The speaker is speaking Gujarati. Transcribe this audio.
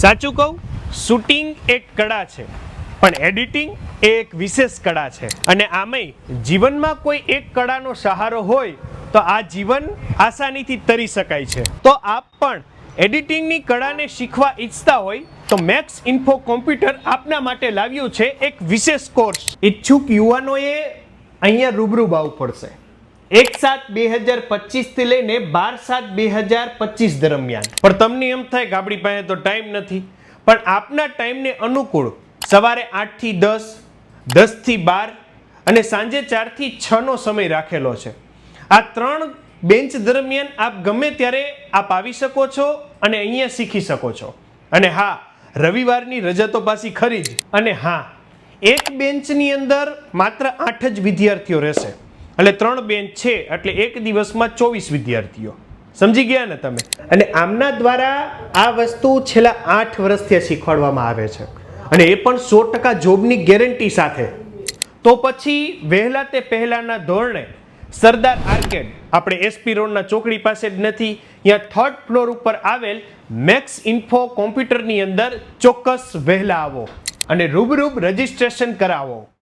સાચું કહું, શૂટિંગ એક કળા છે, પણ એડિટિંગ એ એક વિશેષ કળા છે. અને આમેય જીવનમાં કોઈ એક કળાનો સહારો હોય તો આ જીવન આસાનીથી તરી શકાય છે. તો આપ પણ એડિટિંગની કળાને શીખવા ઈચ્છતા હોય તો મેક્સ ઇન્ફો કોમ્પ્યુટર આપના માટે લાવ્યું છે એક વિશેષ કોર્સ. ઈચ્છુક યુવાનોએ અહીંયા રૂબરૂ આવવું પડશે 1/7/2025 થી લઈને 12/7/2025 દરમિયાન. પણ તમને એમ થાય કે આપણી પાસે તો ટાઈમ નથી, પણ આપના ટાઈમને અનુકૂળ સવારે 8 થી 10, 10 થી 12 અને સાંજે 4 થી 6 નો સમય રાખેલો છે. આ 3 બેન્ચ દરમિયાન આપ ગમે ત્યારે આપ આવી શકો છો અને અહીંયા શીખી શકો છો. અને હા, રવિવારની રજા તો પાછી ખરી જ. અને હા, એક બેન્ચની અંદર માત્ર 8 જ વિદ્યાર્થીઓ રહેશે, એટલે 3 બેન્ચ છે એટલે એક દિવસમાં 24 વિદ્યાર્થીઓ. સમજી ગયા ને તમે? અને આમના દ્વારા આ વસ્તુ છેલ્લા 8 વર્ષથી શીખવાડવામાં આવે છે, અને એ પણ 100% જોબની ગેરંટી સાથે. તો પછી વહેલા તે પહેલાના ધોરણે સરદાર આર્કેડ આપણે એસપી રોડના ચોકડી પાસે જ નથી, ત્યાં 3rd ફ્લોર ઉપર આવેલ મેક્સ ઇન્ફો કોમ્પ્યુટરની અંદર ચોક્કસ વહેલા આવો અને રૂબરૂબ રજીસ્ટ્રેશન કરાવો.